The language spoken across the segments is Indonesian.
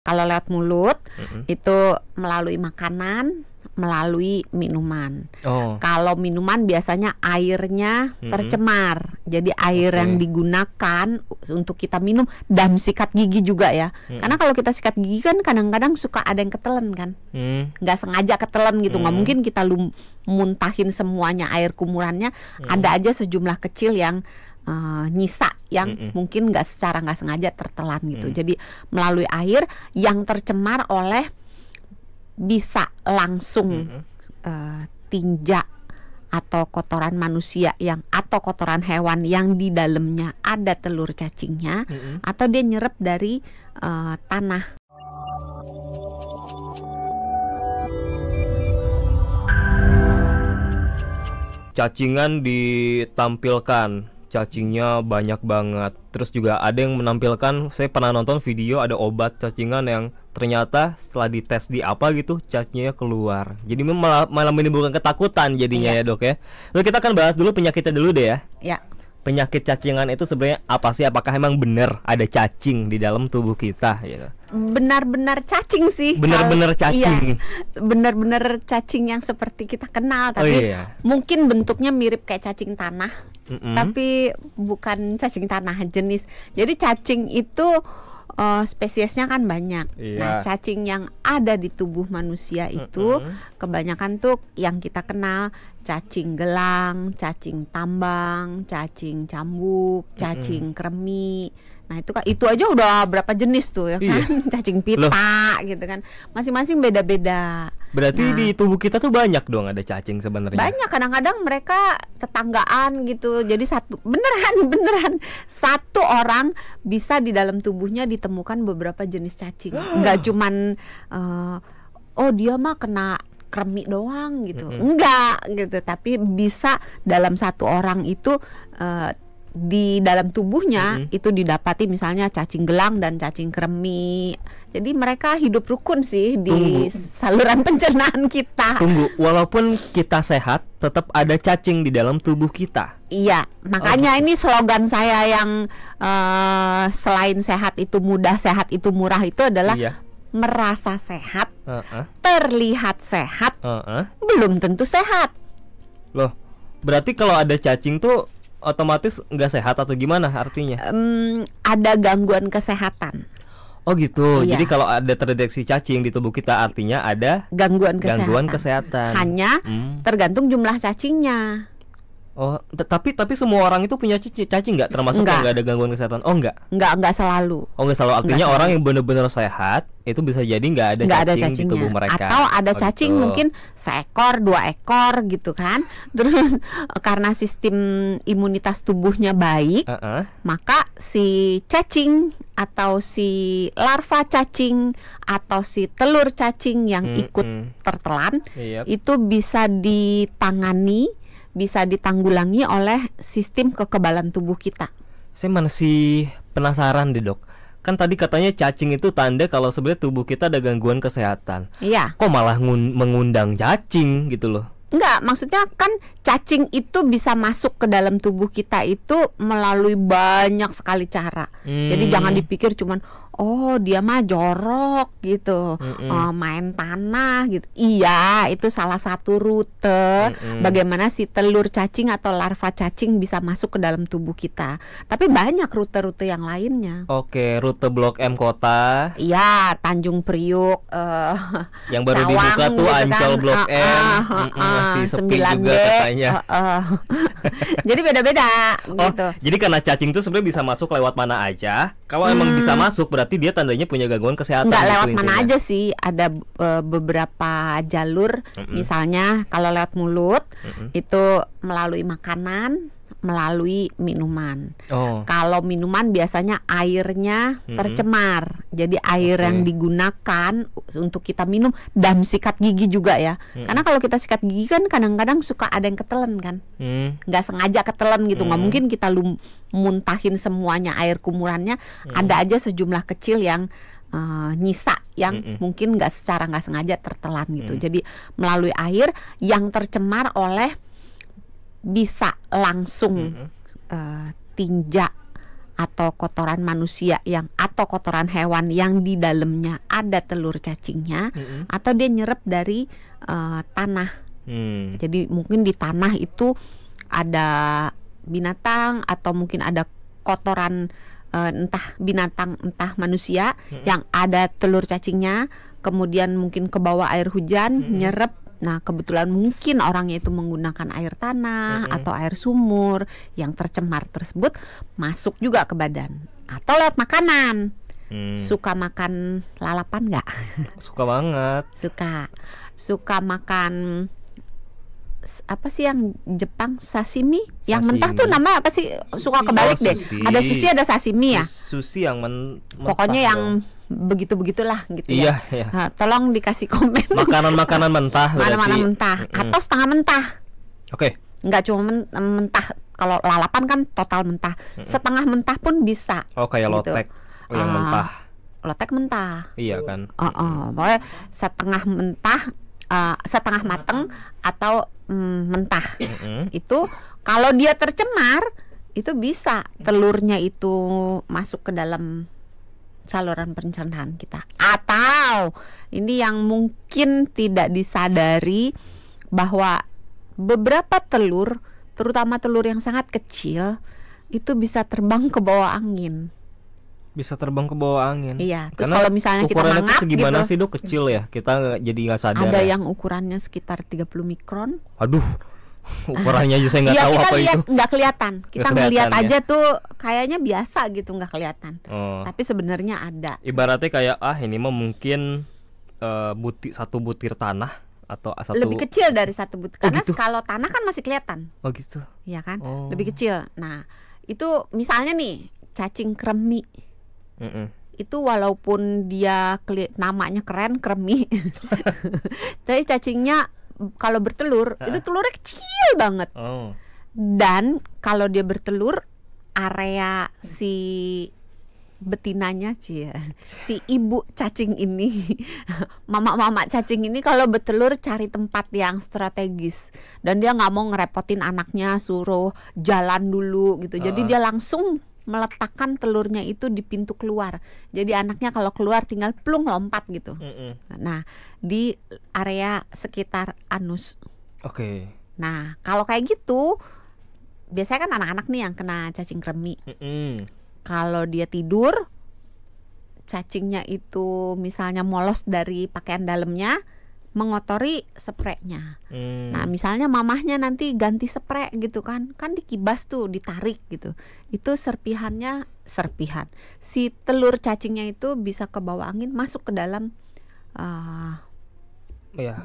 Kalau lewat mulut Mm-mm. itu melalui makanan, melalui minuman. Oh, Kalau minuman biasanya airnya Mm-mm. tercemar. Jadi air yang Oke. digunakan untuk kita minum dan sikat gigi juga ya. Mm-mm. Karena kalau kita sikat gigi kan kadang-kadang suka ada yang ketelen kan. Hmm. Nggak sengaja ketelen gitu. Nggak Mm. mungkin kita muntahin semuanya air kumurannya. Mm. Ada aja sejumlah kecil yang nyisa yang Mm-mm. mungkin nggak sengaja tertelan gitu. Mm. Jadi melalui air yang tercemar oleh bisa langsung Mm-mm. tinja atau kotoran manusia atau kotoran hewan yang di dalamnya ada telur cacingnya, Mm-mm. atau dia nyerap dari tanah. Cacingan ditampilkan, cacingnya banyak banget. Terus juga ada yang menampilkan, saya pernah nonton video ada obat cacingan yang ternyata setelah dites di apa gitu cacingnya keluar. Jadi malah menimbulkan ketakutan jadinya Iya. ya dok ya. Lalu kita akan bahas dulu penyakitnya dulu deh ya. Ya, Penyakit cacingan itu sebenarnya apa sih? Apakah emang benar ada cacing di dalam tubuh kita gitu? benar-benar cacing sih. Benar-benar Iya, cacing. benar-benar cacing yang seperti kita kenal, Oh tapi iya. mungkin bentuknya mirip kayak cacing tanah. Mm-mm. Tapi bukan cacing tanah jenis. Jadi cacing itu spesiesnya kan banyak. Iya. Nah, cacing yang ada di tubuh manusia itu kebanyakan tuh yang kita kenal cacing gelang, cacing tambang, cacing cambuk, cacing kremi. Nah, itu aja udah berapa jenis tuh ya Iya. kan? Cacing pita gitu kan. Masing-masing beda-beda. Berarti Nah, di tubuh kita tuh banyak dong ada cacing sebenarnya. banyak, kadang-kadang mereka tetanggaan gitu. Jadi beneran satu orang bisa di dalam tubuhnya ditemukan beberapa jenis cacing. Enggak cuman oh dia mah kena kremi doang gitu. Enggak gitu, tapi bisa dalam satu orang itu di dalam tubuhnya itu didapati misalnya cacing gelang dan cacing kremi. Jadi mereka hidup rukun sih di saluran pencernaan kita. Tunggu, walaupun kita sehat, tetap ada cacing di dalam tubuh kita. Iya, makanya ini slogan saya yang selain sehat itu mudah, sehat itu murah itu adalah Iya. merasa sehat, Heeh. terlihat sehat, Heeh. belum tentu sehat. Loh, berarti kalau ada cacing tuh otomatis nggak sehat atau gimana artinya? Ada gangguan kesehatan. Oh gitu. Iya. Jadi kalau ada terdeteksi cacing di tubuh kita artinya ada Gangguan gangguan kesehatan. kesehatan. Hanya tergantung jumlah cacingnya. Oh, tapi semua orang itu punya cacing nggak? Termasuk Nggak. yang nggak ada gangguan kesehatan? Oh nggak. Nggak selalu. Oh nggak selalu. Artinya Nggak orang selalu. yang benar-benar sehat itu bisa jadi nggak ada Nggak ada cacing di cacingnya, tubuh mereka. atau ada Oh, cacing gitu. mungkin seekor, 2 ekor gitu kan. Terus karena sistem imunitas tubuhnya baik, Heeh. maka si cacing atau si larva cacing atau si telur cacing yang ikut tertelan Iya. itu bisa ditangani, bisa ditanggulangi oleh sistem kekebalan tubuh kita. Saya masih penasaran deh dok. Kan tadi katanya cacing itu tanda kalau sebenarnya tubuh kita ada gangguan kesehatan. Iya. Kok malah mengundang cacing gitu loh? Enggak, maksudnya kan cacing itu bisa masuk ke dalam tubuh kita itu melalui banyak sekali cara. Jadi jangan dipikir cuman oh dia mah jorok gitu, main tanah gitu. Iya, itu salah satu rute bagaimana si telur cacing atau larva cacing bisa masuk ke dalam tubuh kita. Tapi banyak rute-rute yang lainnya. Oke, rute Blok M Kota Iya, Tanjung Priuk, yang baru Cawang dibuka tuh gitu Ancol kan. Blok M. Masih sepi 9D, juga katanya. Jadi beda-beda Oh, gitu. jadi karena cacing itu sebenarnya bisa masuk lewat mana aja. Kalau emang bisa masuk berarti dia tandanya punya gangguan kesehatan. Nggak gitu lewat mana intinya. aja sih, ada beberapa jalur. Misalnya kalau lewat mulut itu melalui makanan, melalui minuman. Oh. Kalau minuman biasanya airnya tercemar. Jadi air Oke. yang digunakan untuk kita minum dan sikat gigi juga ya. Karena kalau kita sikat gigi kan kadang-kadang suka ada yang ketelen kan. Nggak sengaja ketelen gitu. Nggak mungkin kita muntahin semuanya air kumurannya. Ada aja sejumlah kecil yang nyisa yang mungkin nggak sengaja tertelan gitu. Jadi melalui air yang tercemar oleh bisa langsung tinja atau kotoran manusia atau kotoran hewan yang di dalamnya ada telur cacingnya, atau dia nyerap dari tanah. Jadi mungkin di tanah itu ada binatang atau mungkin ada kotoran entah binatang entah manusia yang ada telur cacingnya, kemudian mungkin ke bawah air hujan nyerap. Nah kebetulan mungkin orangnya itu menggunakan air tanah atau air sumur yang tercemar tersebut masuk juga ke badan atau lewat makanan. Suka makan lalapan nggak? Suka banget. Suka makan apa sih yang Jepang, sashimi yang mentah tuh namanya apa sih? Suka kebalik deh. Ada sushi, ada sashimi ya. Sushi yang pokoknya yang begitu-begitulah gitu ya. Iya. Nah, tolong dikasih komen. Makanan mentah berarti. Makanan mentah atau setengah mentah. Oke. Nggak cuma mentah. Kalau lalapan kan total mentah. Setengah mentah pun bisa. Oh kayak gitu. lotek yang mentah. Lotek mentah. Iya kan. Pokoknya setengah mentah, setengah mateng atau mentah. Itu kalau dia tercemar itu bisa telurnya itu masuk ke dalam saluran pencernaan kita. Atau ini yang mungkin tidak disadari bahwa beberapa telur, terutama telur yang sangat kecil, itu bisa terbang ke bawah angin. Bisa terbang ke bawah angin. Iya. Terus kalau misalnya kita mangap segimana gitu, sih Dok, kecil ya, kita jadi nggak sadar. ada ya? yang ukurannya sekitar 30 mikron. Aduh, ukurannya aja saya nggak tahu apa itu. Nggak kelihatan. Kita Nggak ngelihat kelihatan, aja tuh kayaknya biasa gitu, nggak kelihatan. Tapi sebenarnya ada. Ibaratnya kayak ini mah mungkin satu butir tanah atau satu. Lebih kecil dari satu butir. Karena gitu? kalau tanah kan masih kelihatan. Oh gitu. Iya kan? Lebih kecil. Nah, itu misalnya nih cacing kremi. Itu walaupun dia namanya keren, kremi, tapi cacingnya kalau bertelur itu telurnya kecil banget. Dan kalau dia bertelur, area si betinanya si ibu cacing ini, mama cacing ini kalau bertelur cari tempat yang strategis, dan dia nggak mau ngerepotin anaknya, suruh jalan dulu gitu. Jadi dia langsung meletakkan telurnya itu di pintu keluar. Jadi anaknya kalau keluar tinggal plung lompat gitu. Nah, di area sekitar anus. Oke. Nah, kalau kayak gitu biasanya kan anak-anak nih yang kena cacing kremi. Kalau dia tidur, cacingnya itu misalnya molos dari pakaian dalamnya, mengotori spraynya. Nah misalnya mamahnya nanti ganti spray gitu kan dikibas tuh, ditarik gitu, itu serpihan si telur cacingnya itu bisa ke bawah angin masuk ke dalam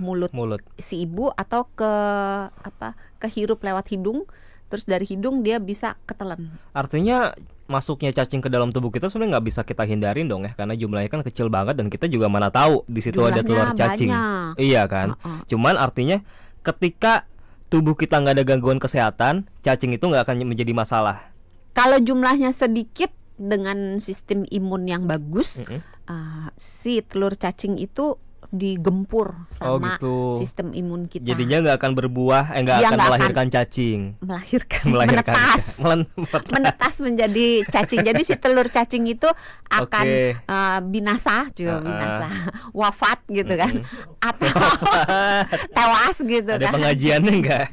mulut si ibu, atau kehirup lewat hidung, terus dari hidung dia bisa ketelan. Artinya masuknya cacing ke dalam tubuh kita sebenarnya nggak bisa kita hindarin dong ya, karena jumlahnya kan kecil banget dan kita juga mana tahu di situ ada telur cacing. Iya kan. Cuman artinya ketika tubuh kita nggak ada gangguan kesehatan, cacing itu nggak akan menjadi masalah. Kalau jumlahnya sedikit dengan sistem imun yang bagus, si telur cacing itu digempur sama sistem imun kita. Jadinya nggak akan berbuah, nggak akan melahirkan cacing. Menetas menjadi cacing. Jadi si telur cacing itu akan binasa, wafat gitu kan, atau tewas gitu kan. Ada pengajiannya nggak?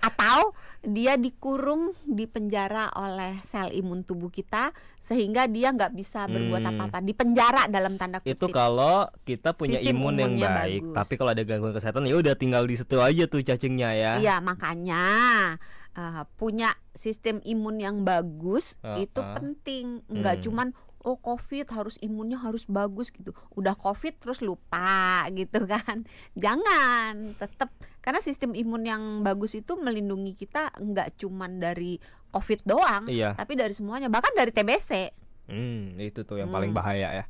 Atau dia dikurung di penjara oleh sel imun tubuh kita sehingga dia nggak bisa berbuat apa-apa, di penjara dalam tanda kutip. Itu kalau kita punya sistem imun yang baik, bagus. Tapi kalau ada gangguan kesehatan ya udah tinggal di situ aja tuh cacingnya ya. Iya, makanya punya sistem imun yang bagus itu penting. Nggak cuman COVID harus imunnya harus bagus gitu, udah COVID terus lupa gitu kan. Jangan, tetap, karena sistem imun yang bagus itu melindungi kita nggak cuman dari COVID doang, tapi dari semuanya, bahkan dari TBC. Itu tuh yang paling bahaya ya.